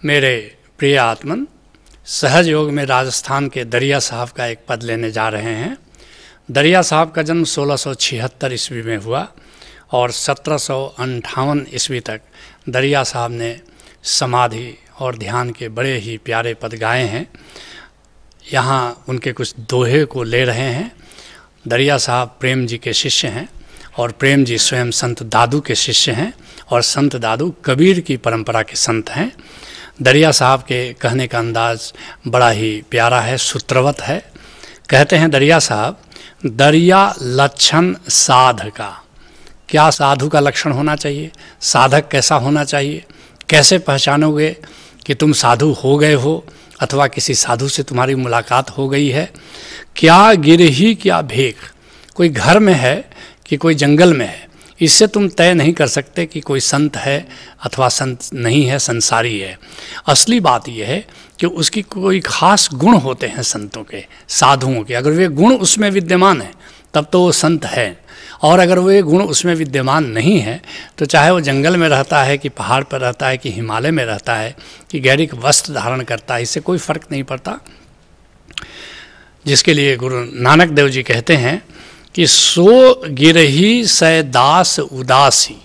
मेरे प्रिय आत्मन, सहज योग में राजस्थान के दरिया साहब का एक पद लेने जा रहे हैं। दरिया साहब का जन्म 1676 ईस्वी में हुआ और 1758 ईस्वी तक दरिया साहब ने समाधि और ध्यान के बड़े ही प्यारे पद गाए हैं। यहाँ उनके कुछ दोहे को ले रहे हैं। दरिया साहब प्रेम जी के शिष्य हैं और प्रेम जी स्वयं संत दादू के शिष्य हैं और संत दादू कबीर की परंपरा के संत हैं। दरिया साहब के कहने का अंदाज बड़ा ही प्यारा है, सूत्रवत है। कहते हैं दरिया साहब, दरिया लक्षण साध का। क्या साधु का लक्षण होना चाहिए, साधक कैसा होना चाहिए, कैसे पहचानोगे कि तुम साधु हो गए हो अथवा किसी साधु से तुम्हारी मुलाकात हो गई है। क्या गिरही क्या भेख, कोई घर में है कि कोई जंगल में है, इससे तुम तय नहीं कर सकते कि कोई संत है अथवा संत नहीं है, संसारी है। असली बात यह है कि उसकी कोई खास गुण होते हैं संतों के, साधुओं के। अगर वे गुण उसमें विद्यमान हैं तब तो वो संत है, और अगर वे गुण उसमें विद्यमान नहीं है तो चाहे वो जंगल में रहता है कि पहाड़ पर रहता है कि हिमालय में रहता है कि गैरिक वस्त्र धारण करता है, इससे कोई फर्क नहीं पड़ता। जिसके लिए गुरु नानक देव जी कहते हैं कि सो गिरही सै दास उदासी,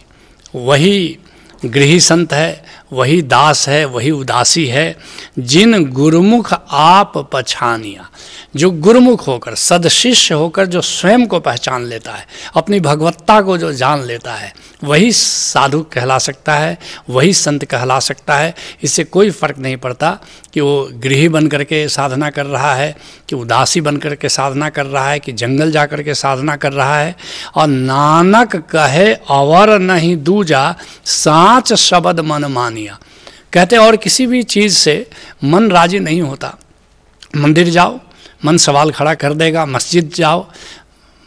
वही गृही संत है, वही दास है, वही उदासी है। जिन गुरुमुख आप पछानिया, जो गुरुमुख होकर सदशिष्य होकर जो स्वयं को पहचान लेता है, अपनी भगवत्ता को जो जान लेता है, वही साधु कहला सकता है, वही संत कहला सकता है। इससे कोई फर्क नहीं पड़ता कि वो गृही बन करके साधना कर रहा है, कि उदासी बन करके साधना कर रहा है, कि जंगल जा कर के साधना कर रहा है। और नानक कहे अवर नहीं दूजा, साच शब्द मन मानिया। कहते और किसी भी चीज़ से मन राजी नहीं होता। मंदिर जाओ, मन सवाल खड़ा कर देगा। मस्जिद जाओ,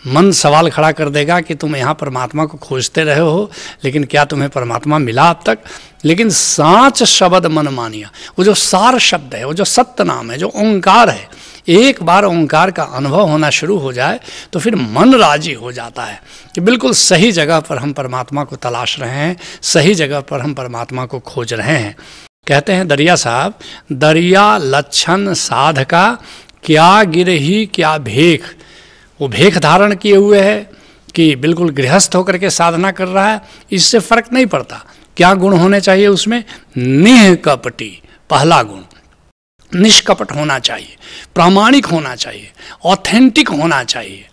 मन सवाल खड़ा कर देगा कि तुम यहाँ परमात्मा को खोजते रहे हो, लेकिन क्या तुम्हें परमात्मा मिला अब तक। लेकिन साच शब्द मन मानिया, वो जो सार शब्द है, वो जो सत्य नाम है, जो ओंकार है, एक बार ओंकार का अनुभव होना शुरू हो जाए तो फिर मन राजी हो जाता है कि बिल्कुल सही जगह पर हम परमात्मा को तलाश रहे हैं, सही जगह पर हम परमात्मा को खोज रहे हैं। कहते हैं दरिया साहब, दरिया लक्षण साध का, क्या गिरही क्या भेख। वो भेख धारण किए हुए है कि बिल्कुल गृहस्थ होकर के साधना कर रहा है, इससे फर्क नहीं पड़ता। क्या गुण होने चाहिए उसमें? निष्कपटी, पहला गुण निष्कपट होना चाहिए, प्रामाणिक होना चाहिए, ऑथेंटिक होना चाहिए।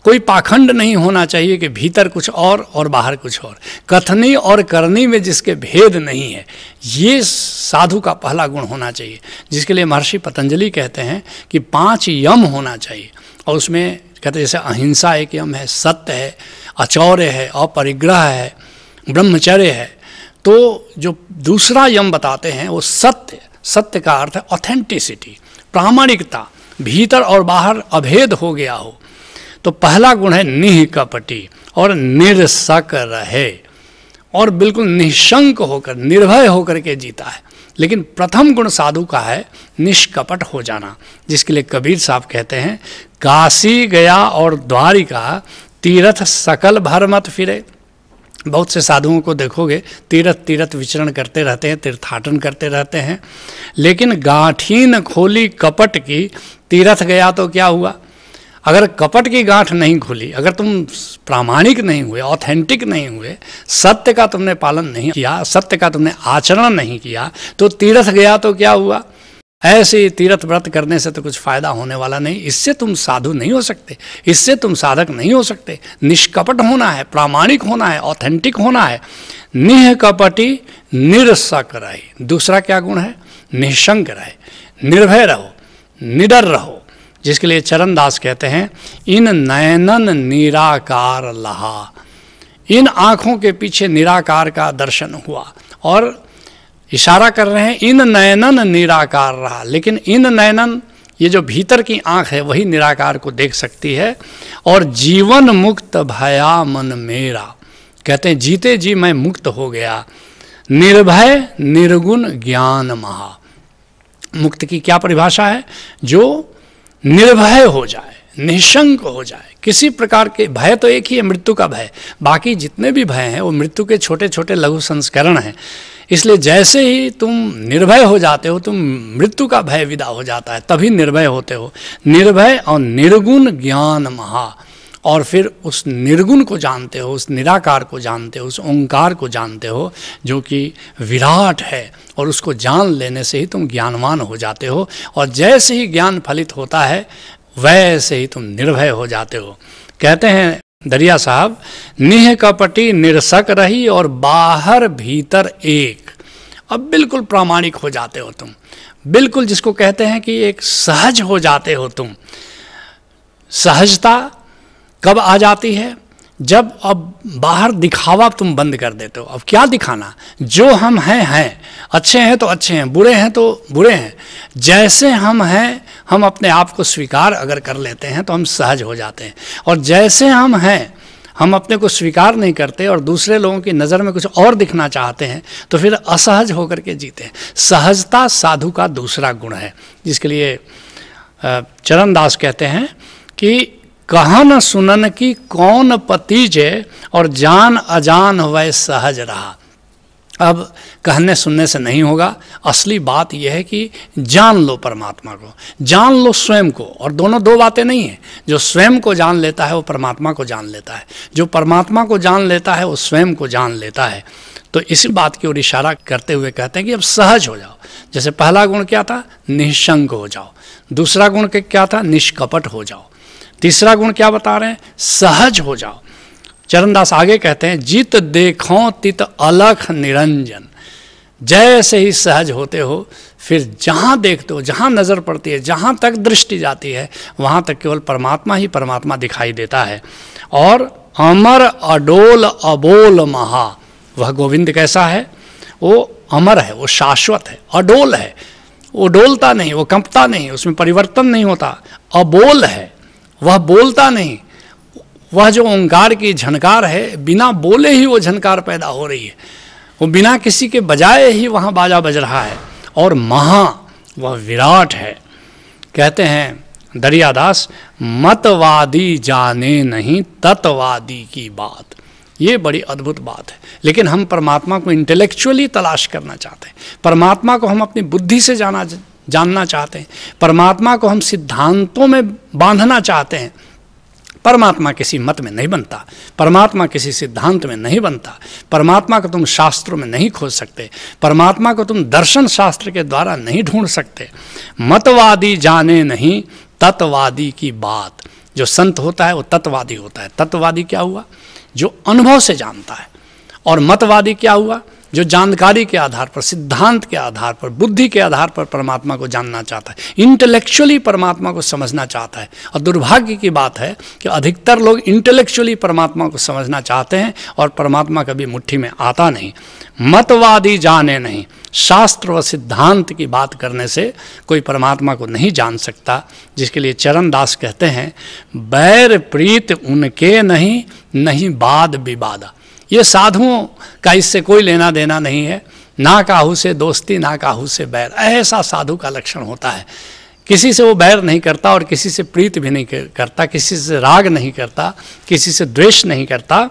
कोई पाखंड नहीं होना चाहिए कि भीतर कुछ और बाहर कुछ और। कथनी और करनी में जिसके भेद नहीं है, ये साधु का पहला गुण होना चाहिए। जिसके लिए महर्षि पतंजलि कहते हैं कि 5 यम होना चाहिए, और उसमें कहते हैं जैसे अहिंसा एक यम है, सत्य है, अचौर्य है, अपरिग्रह है, ब्रह्मचर्य है। तो जो दूसरा यम बताते हैं वो सत्य। सत्य का अर्थ है ऑथेंटिसिटी, प्रामाणिकता, भीतर और बाहर अभेद हो गया हो। तो पहला गुण है निष्कपटी और निरसक रहे, और बिल्कुल निशंक होकर, निर्भय होकर के जीता है। लेकिन प्रथम गुण साधु का है निष्कपट हो जाना। जिसके लिए कबीर साहब कहते हैं, काशी गया और द्वारिका, तीर्थ सकल भर मत फिरे। बहुत से साधुओं को देखोगे तीर्थ विचरण करते रहते हैं, तीर्थाटन करते रहते हैं, लेकिन गांठीन खोली कपट की, तीर्थ गया तो क्या हुआ। अगर कपट की गांठ नहीं खुली, अगर तुम प्रामाणिक नहीं हुए, ऑथेंटिक नहीं हुए, सत्य का तुमने पालन नहीं किया, सत्य का तुमने आचरण नहीं किया, तो तीर्थ गया तो क्या हुआ। ऐसे तीर्थ व्रत करने से तो कुछ फायदा होने वाला नहीं। इससे तुम साधु नहीं हो सकते, इससे तुम साधक नहीं हो सकते। निष्कपट होना है, प्रामाणिक होना है, ऑथेंटिक होना है। निष्कपटी निरसक रहे। दूसरा क्या गुण है? निशंक रहे, निर्भय रहो, निडर रहो। जिसके लिए चरणदास कहते हैं, इन नयनन निराकार लहा। इन आँखों के पीछे निराकार का दर्शन हुआ, और इशारा कर रहे हैं इन नयनन निराकार रहा। लेकिन इन नयनन, ये जो भीतर की आँख है, वही निराकार को देख सकती है। और जीवन मुक्त भया मन मेरा, कहते हैं जीते जी मैं मुक्त हो गया। निर्भय निर्गुण ज्ञान महा। मुक्त की क्या परिभाषा है? जो निर्भय हो जाए, निशंक हो जाए, किसी प्रकार के भय तो एक ही है, मृत्यु का भय। बाकी जितने भी भय हैं वो मृत्यु के छोटे छोटे लघु संस्करण हैं। इसलिए जैसे ही तुम निर्भय हो जाते हो, तुम मृत्यु का भय विदा हो जाता है, तभी निर्भय होते हो। निर्भय और निर्गुण ज्ञान महा, और फिर उस निर्गुण को जानते हो, उस निराकार को जानते हो, उस ओंकार को जानते हो जो कि विराट है, और उसको जान लेने से ही तुम ज्ञानवान हो जाते हो। और जैसे ही ज्ञान फलित होता है वैसे ही तुम निर्भय हो जाते हो। कहते हैं दरिया साहब, निह कपटी निरसक रही और बाहर भीतर एक। अब बिल्कुल प्रामाणिक हो जाते हो तुम, बिल्कुल जिसको कहते हैं कि एक सहज हो जाते हो तुम। सहजता कब आ जाती है? जब अब बाहर दिखावा तुम बंद कर देते हो। अब क्या दिखाना, जो हम हैं, अच्छे हैं तो अच्छे हैं, बुरे हैं तो बुरे हैं, जैसे हम हैं हम अपने आप को स्वीकार अगर कर लेते हैं तो हम सहज हो जाते हैं। और जैसे हम हैं हम अपने को स्वीकार नहीं करते और दूसरे लोगों की नज़र में कुछ और दिखना चाहते हैं तो फिर असहज होकर के जीते हैं। सहजता साधु का दूसरा गुण है, जिसके लिए चरणदास कहते हैं कि कहन सुनन की कौन पतीजे और जान अजान वह सहज रहा। अब कहने सुनने से नहीं होगा, असली बात यह है कि जान लो परमात्मा को, जान लो स्वयं को। और दोनों दो बातें नहीं हैं। जो स्वयं को जान लेता है वो परमात्मा को जान लेता है, जो परमात्मा को जान लेता है वो स्वयं को जान लेता है। तो इसी बात की ओर इशारा करते हुए कहते हैं कि अब सहज हो जाओ। जैसे पहला गुण क्या था? निःशंक हो जाओ। दूसरा गुण क्या था? निष्कपट हो जाओ। तीसरा गुण क्या बता रहे हैं? सहज हो जाओ। चरणदास आगे कहते हैं, जित देखो तित अलख निरंजन। जैसे ही सहज होते हो फिर जहाँ देखते हो, जहाँ नज़र पड़ती है, जहाँ तक दृष्टि जाती है वहाँ तक केवल परमात्मा ही परमात्मा दिखाई देता है। और अमर अडोल अबोल महा, वह गोविंद कैसा है? वो अमर है, वो शाश्वत है, अडोल है, वो डोलता नहीं, वो कंपता नहीं, उसमें परिवर्तन नहीं होता। अबोल है, वह बोलता नहीं। वह जो ओंकार की झनकार है, बिना बोले ही वो झनकार पैदा हो रही है, वो बिना किसी के बजाए ही वहाँ बाजा बज रहा है। और महा, वह विराट है। कहते हैं दरियादास, मतवादी जाने नहीं तत्वादी की बात। ये बड़ी अद्भुत बात है। लेकिन हम परमात्मा को इंटेलेक्चुअली तलाश करना चाहते हैं, परमात्मा को हम अपनी बुद्धि से जानना चाहते हैं, परमात्मा को हम सिद्धांतों में बांधना चाहते हैं। परमात्मा किसी मत में नहीं बनता, परमात्मा किसी सिद्धांत में नहीं बनता, परमात्मा को तुम शास्त्रों में नहीं खोज सकते, परमात्मा को तुम दर्शन शास्त्र के द्वारा नहीं ढूंढ सकते। मतवादी जाने नहीं तत्वादी की बात। जो संत होता है वो तत्वादी होता है। तत्वादी क्या हुआ? जो अनुभव से जानता है। और मतवादी क्या हुआ? जो जानकारी के आधार पर, सिद्धांत के आधार पर, बुद्धि के आधार पर परमात्मा को जानना चाहता है, इंटेलेक्चुअली परमात्मा को समझना चाहता है। और दुर्भाग्य की बात है कि अधिकतर लोग इंटेलेक्चुअली परमात्मा को समझना चाहते हैं और परमात्मा कभी मुट्ठी में आता नहीं। मतवादी जाने नहीं, शास्त्र व सिद्धांत की बात करने से कोई परमात्मा को नहीं जान सकता। जिसके लिए चरणदास कहते हैं, बैर प्रीत उनके नहीं, नहीं बाद विवादा। ये साधुओं का इससे कोई लेना देना नहीं है। ना काहू से दोस्ती, ना काहू से बैर, ऐसा साधु का लक्षण होता है। किसी से वो बैर नहीं करता और किसी से प्रीत भी नहीं करता, किसी से राग नहीं करता, किसी से द्वेष नहीं करता,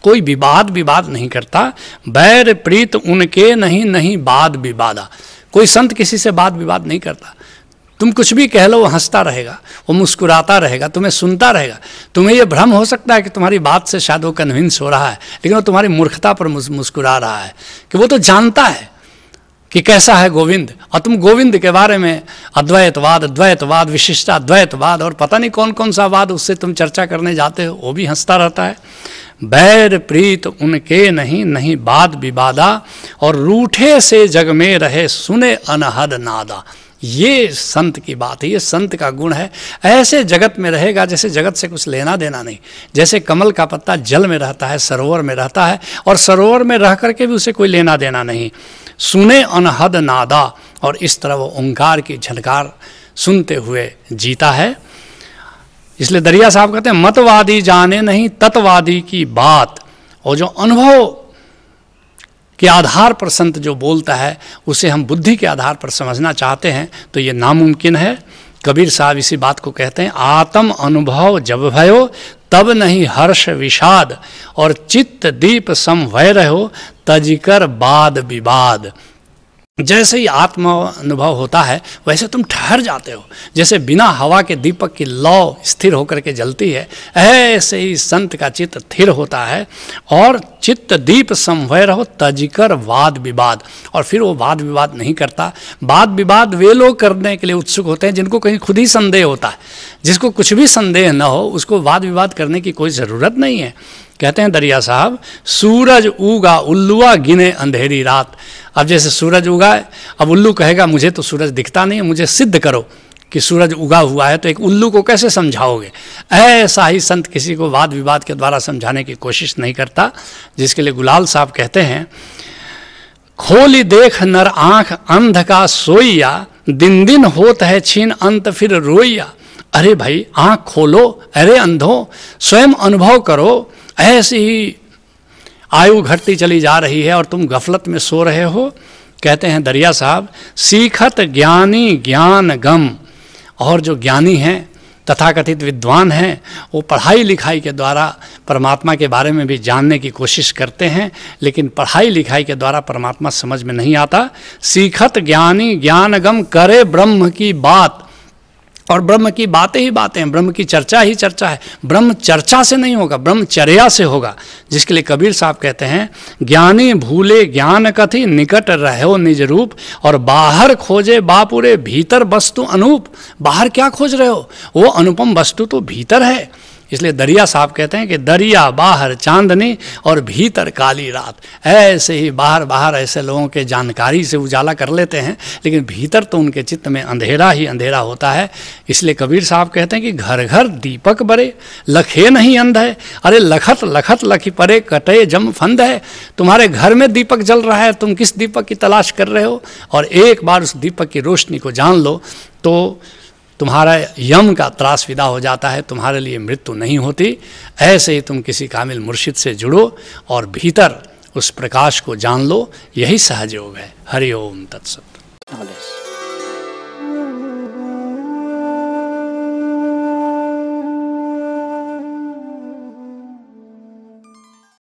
कोई विवाद नहीं करता। बैर प्रीत उनके नहीं, नहीं बाद विवादा। कोई संत किसी से वाद विवाद नहीं करता। तुम कुछ भी कह लो वो हंसता रहेगा, वो मुस्कुराता रहेगा, तुम्हें सुनता रहेगा। तुम्हें ये भ्रम हो सकता है कि तुम्हारी बात से शायद वो कन्विंस हो रहा है, लेकिन वो तुम्हारी मूर्खता पर मुस्कुरा रहा है कि वो तो जानता है कि कैसा है गोविंद। और तुम गोविंद के बारे में अद्वैतवाद, द्वैतवाद, विशिष्टाद्वैतवाद और पता नहीं कौन कौन सा वाद उससे तुम चर्चा करने जाते हो, वो भी हंसता रहता है। बैर प्रीत उनके नहीं, नहीं बाद विवादा। और रूठे से जग में रहे सुने अनहद नादा। ये संत की बात है, ये संत का गुण है। ऐसे जगत में रहेगा जैसे जगत से कुछ लेना देना नहीं। जैसे कमल का पत्ता जल में रहता है, सरोवर में रहता है, और सरोवर में रह करके भी उसे कोई लेना देना नहीं। सुने अनहद नादा, और इस तरह वो ओंकार की झनकार सुनते हुए जीता है। इसलिए दरिया साहब कहते हैं, मतवादी जाने नहीं तत्वादी की बात। और जो अनुभव के आधार पर संत जो बोलता है उसे हम बुद्धि के आधार पर समझना चाहते हैं तो ये नामुमकिन है। कबीर साहब इसी बात को कहते हैं, आत्म अनुभव जब भयो तब नहीं हर्ष विषाद, और चित्त दीप सम भय रहो तजिकर वाद विवाद। जैसे ही आत्म अनुभव होता है वैसे तुम ठहर जाते हो, जैसे बिना हवा के दीपक की लौ स्थिर होकर के जलती है, ऐसे ही संत का चित्त स्थिर होता है और चित्त दीप समवय रहो तजिकर वाद विवाद। और फिर वो वाद विवाद नहीं करता। वाद विवाद वे लोग करने के लिए उत्सुक होते हैं जिनको कहीं खुद ही संदेह होता है। जिसको कुछ भी संदेह न हो उसको वाद विवाद करने की कोई ज़रूरत नहीं है। कहते हैं दरिया साहब, सूरज उगा उल्लुआ गिने अंधेरी रात। अब जैसे सूरज उगा है, अब उल्लू कहेगा मुझे तो सूरज दिखता नहीं है, मुझे सिद्ध करो कि सूरज उगा हुआ है, तो एक उल्लू को कैसे समझाओगे। ऐसा ही संत किसी को वाद विवाद के द्वारा समझाने की कोशिश नहीं करता। जिसके लिए गुलाल साहब कहते हैं, खोली देख नर आँख अंध का सोइया, दिन दिन होत है छीन अंत फिर रोइया। अरे भाई आँख खोलो, अरे अंधो स्वयं अनुभव करो, ऐसी ही आयु घटती चली जा रही है और तुम गफलत में सो रहे हो। कहते हैं दरिया साहब, सीखत ज्ञानी ज्ञान गम। और जो ज्ञानी हैं तथाकथित विद्वान हैं वो पढ़ाई लिखाई के द्वारा परमात्मा के बारे में भी जानने की कोशिश करते हैं, लेकिन पढ़ाई लिखाई के द्वारा परमात्मा समझ में नहीं आता। सीखत ज्ञानी ज्ञान गम करे ब्रह्म की बात। और ब्रह्म की बातें ही बातें हैं, ब्रह्म की चर्चा ही चर्चा है। ब्रह्म चर्चा से नहीं होगा, ब्रह्मचर्या से होगा। जिसके लिए कबीर साहब कहते हैं, ज्ञानी भूले ज्ञान कथि निकट रहो निज रूप, और बाहर खोजे बापुरे भीतर वस्तु अनूप। बाहर क्या खोज रहे हो, वो अनुपम वस्तु तो भीतर है। इसलिए दरिया साहब कहते हैं कि दरिया बाहर चांदनी और भीतर काली रात। ऐसे ही बाहर बाहर ऐसे लोगों के जानकारी से उजाला कर लेते हैं, लेकिन भीतर तो उनके चित्त में अंधेरा ही अंधेरा होता है। इसलिए कबीर साहब कहते हैं कि घर घर दीपक बरे, लखे नहीं अंध है। अरे लखत लखत लखी परे कटे जम फंद है। तुम्हारे घर में दीपक जल रहा है, तुम किस दीपक की तलाश कर रहे हो। और एक बार उस दीपक की रोशनी को जान लो तो तुम्हारा यम का त्रास विदा हो जाता है, तुम्हारे लिए मृत्यु नहीं होती। ऐसे ही तुम किसी कामिल मुर्शिद से जुड़ो और भीतर उस प्रकाश को जान लो, यही सहज योग है। हरि ओम तत्सत।